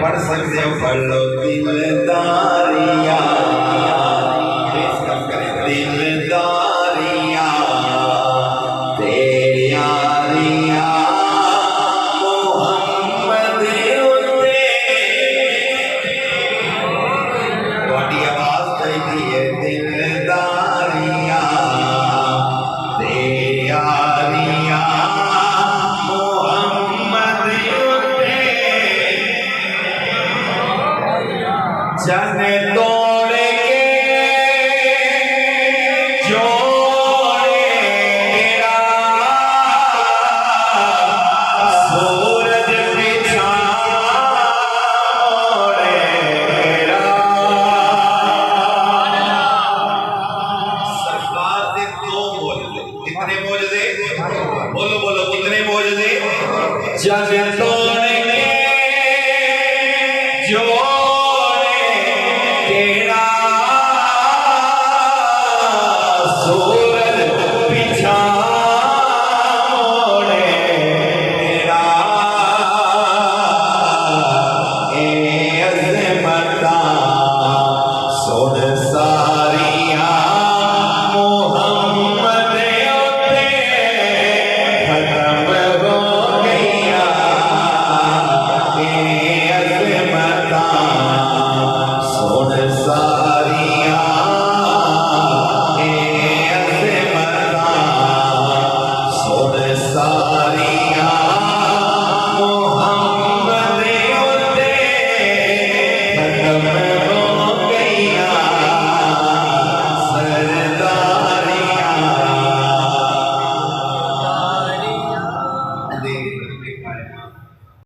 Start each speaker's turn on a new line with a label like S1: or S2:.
S1: पढ़ सकते हो पढ़ लो दिलदारियां दिलदारियां तेरियारियां मोहम्मद उते बड़ी आवाज चाहिए है दिलदारियां तेरियारियां जन तोड़ के जोड़े तेरा सूरज बिछाड़े तेरा सरकार दे दो मोजदे कितने मोजदे बोलो बोलो कितने मोजदे जन तोड़ के जो